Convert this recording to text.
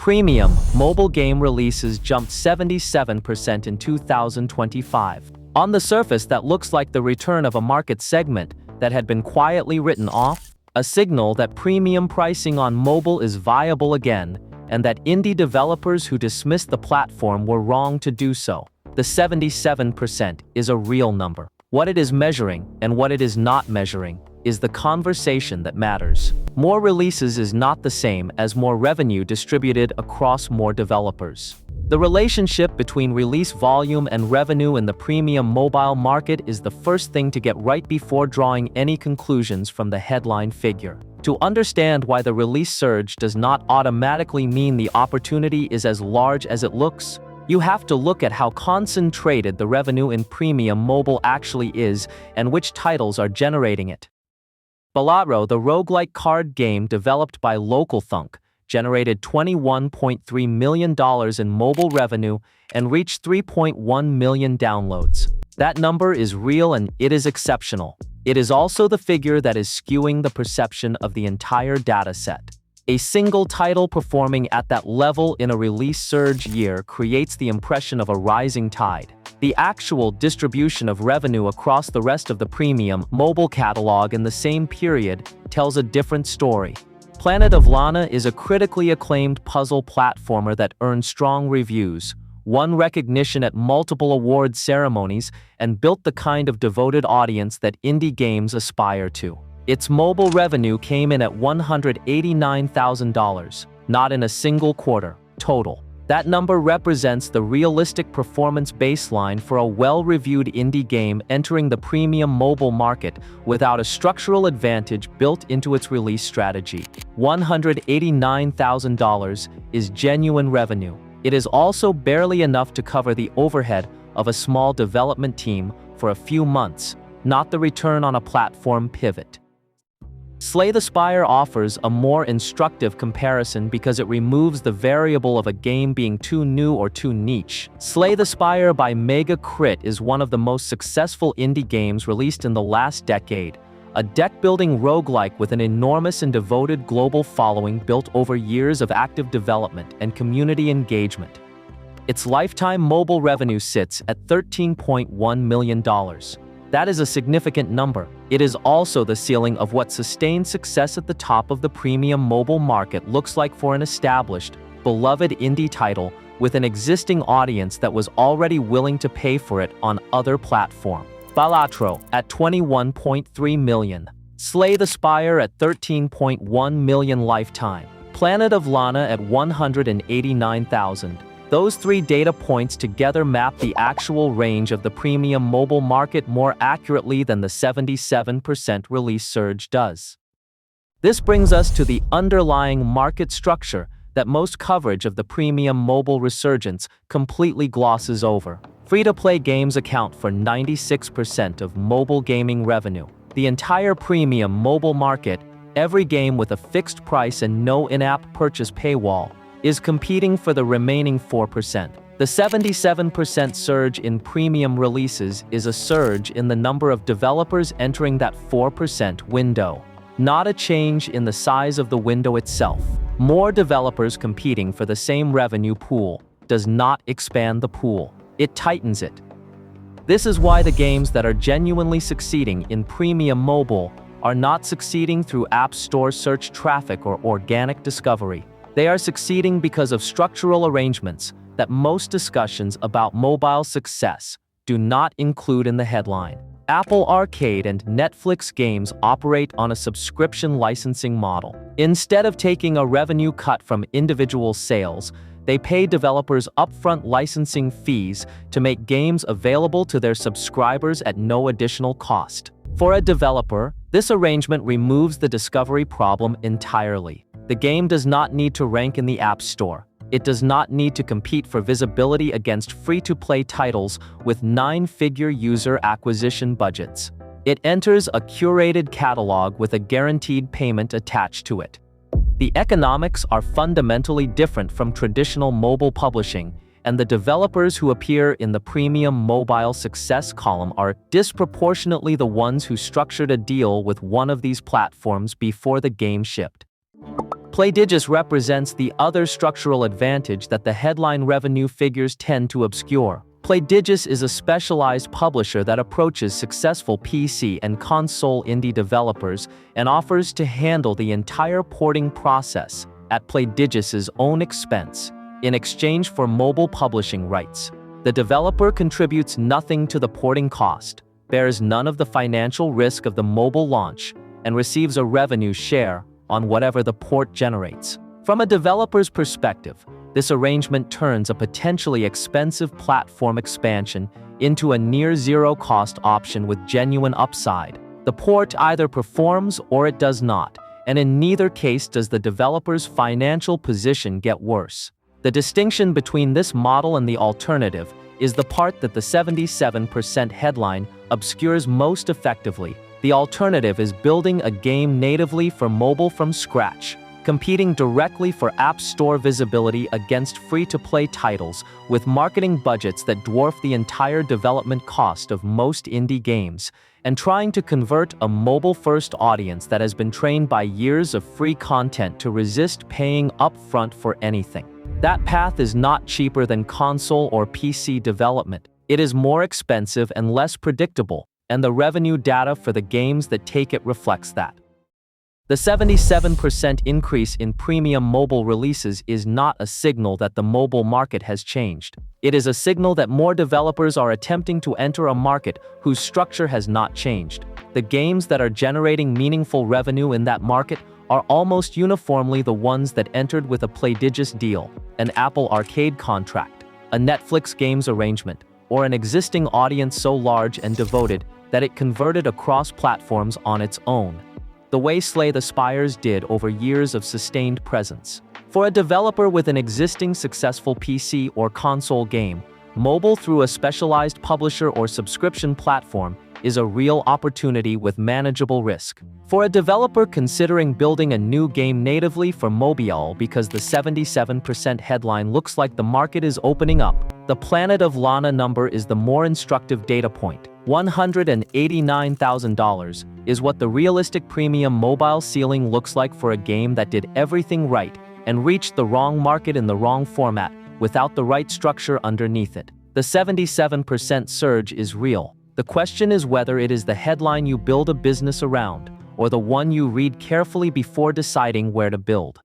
Premium mobile game releases jumped 77% in 2025. On the surface, that looks like the return of a market segment that had been quietly written off, a signal that premium pricing on mobile is viable again, and that indie developers who dismissed the platform were wrong to do so. The 77% is a real number. What it is measuring and what it is not measuring is the conversation that matters. More releases is not the same as more revenue distributed across more developers. The relationship between release volume and revenue in the premium mobile market is the first thing to get right before drawing any conclusions from the headline figure. To understand why the release surge does not automatically mean the opportunity is as large as it looks, you have to look at how concentrated the revenue in premium mobile actually is and which titles are generating it. Balatro, the roguelike card game developed by LocalThunk, generated $21.3 million in mobile revenue and reached 3.1 million downloads. That number is real and it is exceptional. It is also the figure that is skewing the perception of the entire dataset. A single title performing at that level in a release surge year creates the impression of a rising tide. The actual distribution of revenue across the rest of the premium mobile catalog in the same period tells a different story. Planet of Lana is a critically acclaimed puzzle platformer that earned strong reviews, won recognition at multiple award ceremonies, and built the kind of devoted audience that indie games aspire to. Its mobile revenue came in at $189,000, not in a single quarter, total. That number represents the realistic performance baseline for a well-reviewed indie game entering the premium mobile market without a structural advantage built into its release strategy. $189,000 is genuine revenue. It is also barely enough to cover the overhead of a small development team for a few months, not the return on a platform pivot. Slay the Spire offers a more instructive comparison because it removes the variable of a game being too new or too niche. Slay the Spire by Mega Crit is one of the most successful indie games released in the last decade, a deck-building roguelike with an enormous and devoted global following built over years of active development and community engagement. Its lifetime mobile revenue sits at $13.1 million. That is a significant number. It is also the ceiling of what sustained success at the top of the premium mobile market looks like for an established, beloved indie title with an existing audience that was already willing to pay for it on other platforms. Balatro at $21.3 million. Slay the Spire at $13.1 million lifetime. Planet of Lana at $189,000. Those three data points together map the actual range of the premium mobile market more accurately than the 77% release surge does. This brings us to the underlying market structure that most coverage of the premium mobile resurgence completely glosses over. Free-to-play games account for 96% of mobile gaming revenue. The entire premium mobile market, every game with a fixed price and no in-app purchase paywall, is competing for the remaining 4%. The 77% surge in premium releases is a surge in the number of developers entering that 4% window, not a change in the size of the window itself. More developers competing for the same revenue pool does not expand the pool, it tightens it. This is why the games that are genuinely succeeding in premium mobile are not succeeding through App Store search traffic or organic discovery. They are succeeding because of structural arrangements that most discussions about mobile success do not include in the headline. Apple Arcade and Netflix games operate on a subscription licensing model. Instead of taking a revenue cut from individual sales, they pay developers upfront licensing fees to make games available to their subscribers at no additional cost. For a developer, this arrangement removes the discovery problem entirely. The game does not need to rank in the App Store. It does not need to compete for visibility against free-to-play titles with 9-figure user acquisition budgets. It enters a curated catalog with a guaranteed payment attached to it. The economics are fundamentally different from traditional mobile publishing, and the developers who appear in the premium mobile success column are disproportionately the ones who structured a deal with one of these platforms before the game shipped. Playdigis represents the other structural advantage that the headline revenue figures tend to obscure. Playdigis is a specialized publisher that approaches successful PC and console indie developers and offers to handle the entire porting process at Playdigis's own expense, in exchange for mobile publishing rights. The developer contributes nothing to the porting cost, bears none of the financial risk of the mobile launch, and receives a revenue share on whatever the port generates. From a developer's perspective, this arrangement turns a potentially expensive platform expansion into a near-zero-cost option with genuine upside. The port either performs or it does not, and in neither case does the developer's financial position get worse. The distinction between this model and the alternative is the part that the 77% headline obscures most effectively. The alternative is building a game natively for mobile from scratch, competing directly for App Store visibility against free-to-play titles with marketing budgets that dwarf the entire development cost of most indie games, and trying to convert a mobile-first audience that has been trained by years of free content to resist paying upfront for anything. That path is not cheaper than console or PC development. It is more expensive and less predictable, and the revenue data for the games that take it reflects that. The 77% increase in premium mobile releases is not a signal that the mobile market has changed. It is a signal that more developers are attempting to enter a market whose structure has not changed. The games that are generating meaningful revenue in that market are almost uniformly the ones that entered with a Playdigis deal, an Apple Arcade contract, a Netflix games arrangement, or an existing audience so large and devoted that it converted across platforms on its own, the way Slay the Spires did over years of sustained presence. For a developer with an existing successful PC or console game, mobile through a specialized publisher or subscription platform is a real opportunity with manageable risk. For a developer considering building a new game natively for mobile because the 77% headline looks like the market is opening up, the Planet of Lana number is the more instructive data point. $189,000 is what the realistic premium mobile ceiling looks like for a game that did everything right and reached the wrong market in the wrong format without the right structure underneath it. The 77% surge is real. The question is whether it is the headline you build a business around, or the one you read carefully before deciding where to build.